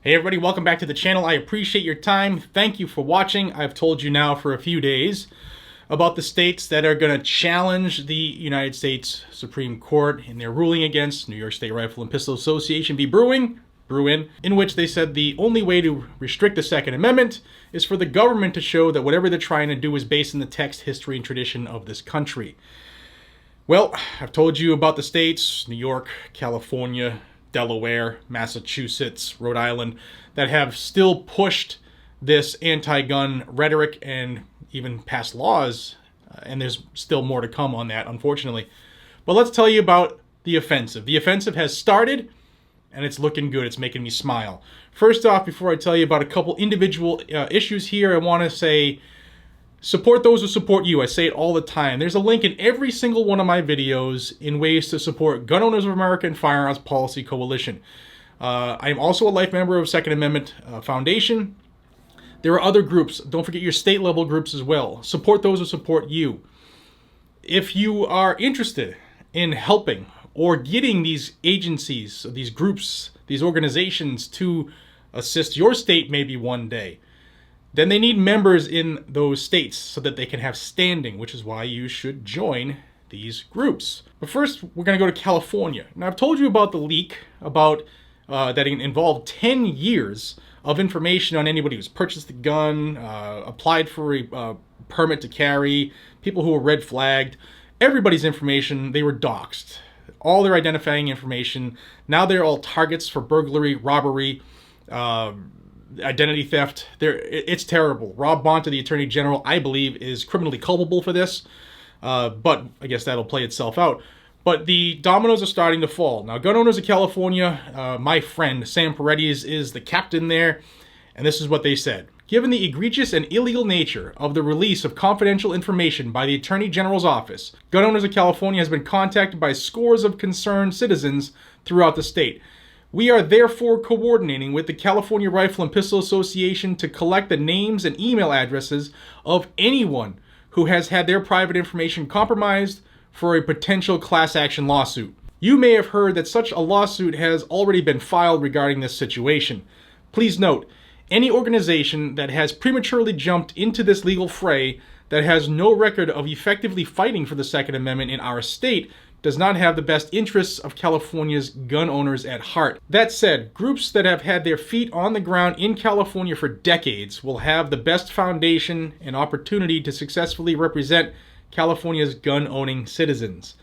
Hey everybody, welcome back to the channel. I appreciate your time. Thank you for watching. I've told you now for a few days about the states that are going to challenge the United States Supreme Court in their ruling against New York State Rifle and Pistol Association v. Bruin, in which they said the only way to restrict the Second Amendment is for the government to show that whatever they're trying to do is based in the text, history, and tradition of this country. Well, I've told you about the states, New York, California, Delaware, Massachusetts, Rhode Island, that have still pushed this anti-gun rhetoric and even passed laws, and there's still more to come on that, unfortunately. But let's tell you about the offensive. The offensive has started, and it's looking good. It's making me smile. First off, before I tell you about a couple individual issues here, I want to say, support those who support you. I say it all the time. There's a link in every single one of my videos in ways to support Gun Owners of America and Firearms Policy Coalition. I am also a life member of Second Amendment Foundation. There are other groups. Don't forget your state level groups as well. Support those who support you. If you are interested in helping or getting these agencies, these groups, these organizations to assist your state maybe one day, then they need members in those states so that they can have standing, which is why you should join these groups. But first, we're going to go to California. Now, I've told you about the leak about that involved 10 years of information on anybody who's purchased a gun, applied for a permit to carry, people who were red flagged. Everybody's information, they were doxxed. All their identifying information. Now they're all targets for burglary, robbery, identity theft. It's terrible. Rob Bonta, the Attorney General, I believe, is criminally culpable for this. But I guess that'll play itself out. But the dominoes are starting to fall. Now, Gun Owners of California, my friend Sam Paredes is the captain there, and this is what they said. Given the egregious and illegal nature of the release of confidential information by the Attorney General's office, Gun Owners of California has been contacted by scores of concerned citizens throughout the state. We are therefore coordinating with the California Rifle and Pistol Association to collect the names and email addresses of anyone who has had their private information compromised for a potential class action lawsuit. You may have heard that such a lawsuit has already been filed regarding this situation. Please note, any organization that has prematurely jumped into this legal fray that has no record of effectively fighting for the Second Amendment in our state does not have the best interests of California's gun owners at heart. That said, groups that have had their feet on the ground in California for decades will have the best foundation and opportunity to successfully represent California's gun-owning citizens.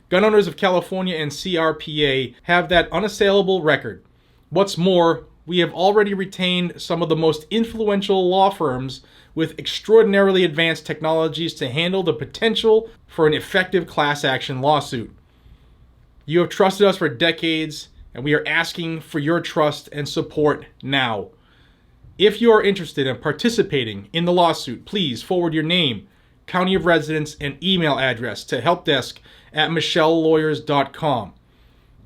Gun Owners of California and CRPA have that unassailable record. What's more, we have already retained some of the most influential law firms with extraordinarily advanced technologies to handle the potential for an effective class action lawsuit. You have trusted us for decades, and we are asking for your trust and support now. If you are interested in participating in the lawsuit, please forward your name, county of residence, and email address to helpdesk@michellelawyers.com.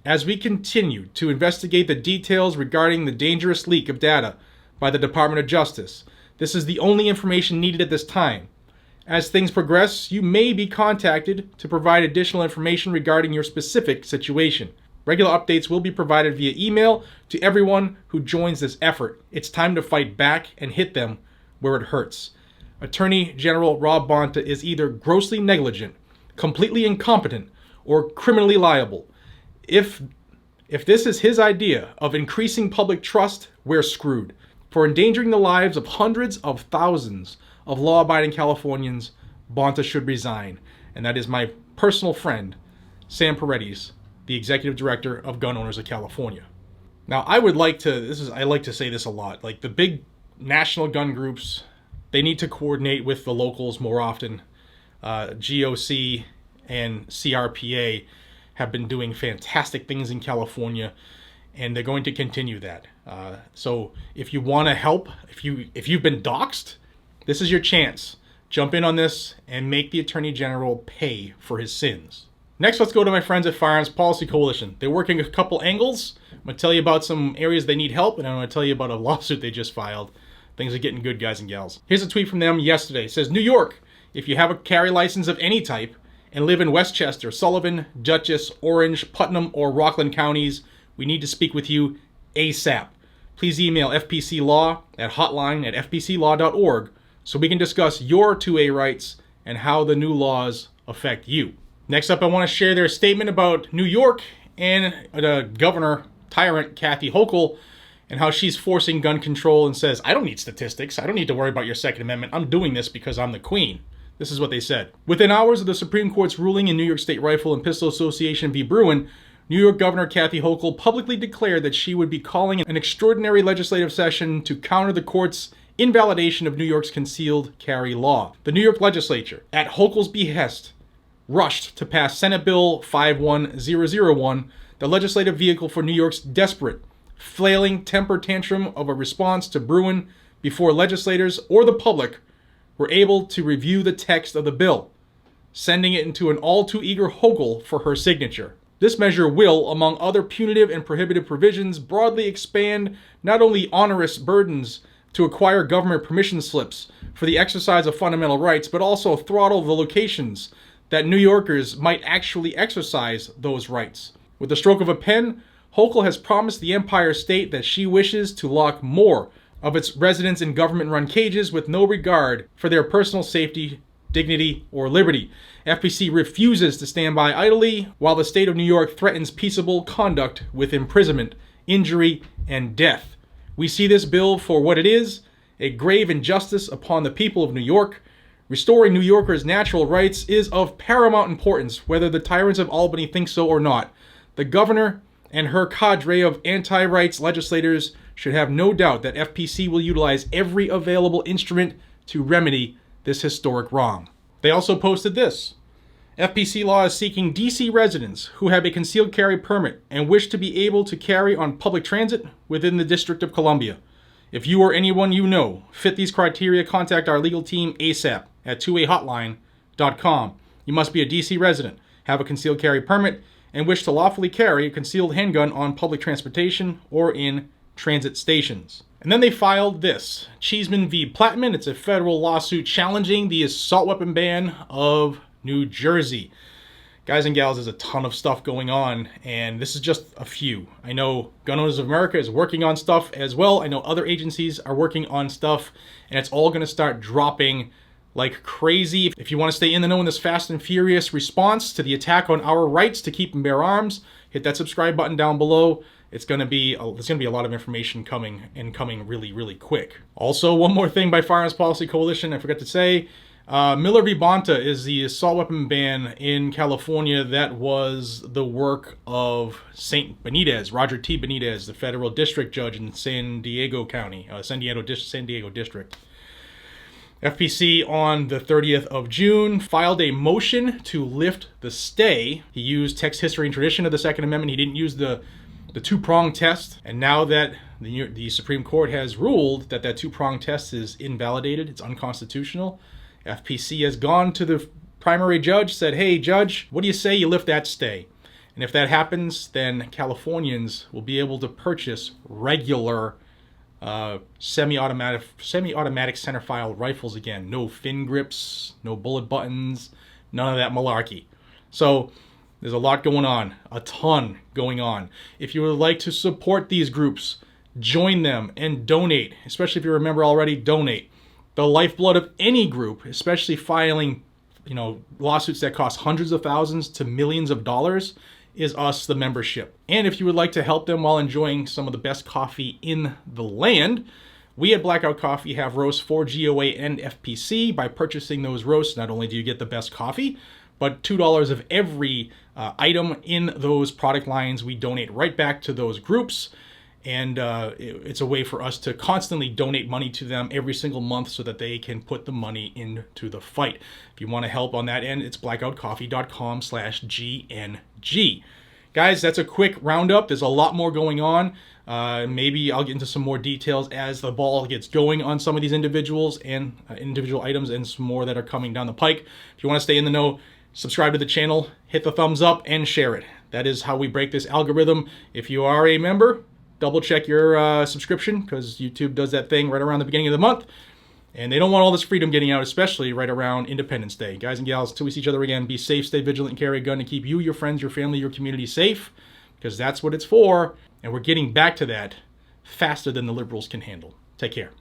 As we continue to investigate the details regarding the dangerous leak of data by the Department of Justice, this is the only information needed at this time. As things progress, you may be contacted to provide additional information regarding your specific situation. Regular updates will be provided via email to everyone who joins this effort. It's time to fight back and hit them where it hurts. Attorney General Rob Bonta is either grossly negligent, completely incompetent, or criminally liable. If this is his idea of increasing public trust, we're screwed. For endangering the lives of hundreds of thousands of law-abiding Californians, Bonta should resign. And that is my personal friend, Sam Paredes, the Executive Director of Gun Owners of California. Now, I like to say this a lot, like the big national gun groups, they need to coordinate with the locals more often. GOC and CRPA have been doing fantastic things in California, and they're going to continue that. So if you want to help, if you've been doxxed, this is your chance. Jump in on this and make the Attorney General pay for his sins. Next, let's go to my friends at Firearms Policy Coalition. They're working a couple angles. I'm going to tell you about some areas they need help, and I'm going to tell you about a lawsuit they just filed. Things are getting good, guys and gals. Here's a tweet from them yesterday. It says, New York, if you have a carry license of any type and live in Westchester, Sullivan, Dutchess, Orange, Putnam, or Rockland counties, we need to speak with you ASAP. please email fpclaw@hotline@fpclaw.org so we can discuss your 2A rights and how the new laws affect you. Next up, I want to share their statement about New York and the governor tyrant Kathy Hochul and how she's forcing gun control and says, I don't need statistics. I don't need to worry about your Second Amendment. I'm doing this because I'm the queen. This is what they said. Within hours of the Supreme Court's ruling in New York State Rifle and Pistol Association v. Bruin, New York Governor Kathy Hochul publicly declared that she would be calling an extraordinary legislative session to counter the court's invalidation of New York's concealed carry law. The New York legislature, at Hochul's behest, rushed to pass Senate Bill 51001, the legislative vehicle for New York's desperate, flailing temper tantrum of a response to Bruin before legislators or the public were able to review the text of the bill, sending it into an all-too-eager Hochul for her signature. This measure will, among other punitive and prohibitive provisions, broadly expand not only onerous burdens to acquire government permission slips for the exercise of fundamental rights, but also throttle the locations that New Yorkers might actually exercise those rights. With the stroke of a pen, Hochul has promised the Empire State that she wishes to lock more of its residents in government-run cages with no regard for their personal safety, dignity, or liberty. FPC refuses to stand by idly while the state of New York threatens peaceable conduct with imprisonment, injury, and death. We see this bill for what it is, a grave injustice upon the people of New York. Restoring New Yorkers' natural rights is of paramount importance, whether the tyrants of Albany think so or not. The governor and her cadre of anti-rights legislators should have no doubt that FPC will utilize every available instrument to remedy this historic wrong. They also posted this. FPC Law is seeking DC residents who have a concealed carry permit and wish to be able to carry on public transit within the District of Columbia. If you or anyone you know fit these criteria, contact our legal team ASAP at 2ahotline.com. You must be a DC resident, have a concealed carry permit, and wish to lawfully carry a concealed handgun on public transportation or in transit stations. And then they filed this, Cheeseman v. Plattman. It's a federal lawsuit challenging the assault weapon ban of New Jersey. Guys and gals, there's a ton of stuff going on, and this is just a few. I know Gun Owners of America is working on stuff as well. I know other agencies are working on stuff, and it's all going to start dropping like crazy. If you want to stay in the know in this fast and furious response to the attack on our rights to keep and bear arms, hit that subscribe button down below. There's going to be a lot of information coming really, really quick. Also, one more thing by Firearms Policy Coalition, I forgot to say. Miller v. Bonta is the assault weapon ban in California that was the work of St. Benitez, Roger T. Benitez, the federal district judge in San Diego County, San Diego District. FPC on the 30th of June filed a motion to lift the stay. He used text, history, and tradition of the Second Amendment. He didn't use the two-prong test. And now that the Supreme Court has ruled that that two-prong test is invalidated, it's unconstitutional, FPC has gone to the primary judge, said, hey, judge, what do you say you lift that stay? And if that happens, then Californians will be able to purchase regular semi-automatic centerfire rifles again. No fin grips, no bullet buttons, none of that malarkey. So there's a lot going on, a ton going on. If you would like to support these groups, join them and donate. Especially if you're a member already, donate. The lifeblood of any group, especially filing, lawsuits that cost hundreds of thousands to millions of dollars, is us, the membership. And if you would like to help them while enjoying some of the best coffee in the land, we at Blackout Coffee have roasts for GOA and FPC. By purchasing those roasts, not only do you get the best coffee, but $2 of every item in those product lines we donate right back to those groups. And it's a way for us to constantly donate money to them every single month so that they can put the money into the fight. If you want to help on that end, it's blackoutcoffee.com/GNG. Guys, that's a quick roundup. There's a lot more going on. Maybe I'll get into some more details as the ball gets going on some of these individuals and individual items and some more that are coming down the pike. If you want to stay in the know, subscribe to the channel, hit the thumbs up, and share it. That is how we break this algorithm. If you are a member, double check your subscription, because YouTube does that thing right around the beginning of the month. And they don't want all this freedom getting out, especially right around Independence Day. Guys and gals, till we see each other again, be safe, stay vigilant, and carry a gun to keep you, your friends, your family, your community safe, because that's what it's for. And we're getting back to that faster than the liberals can handle. Take care.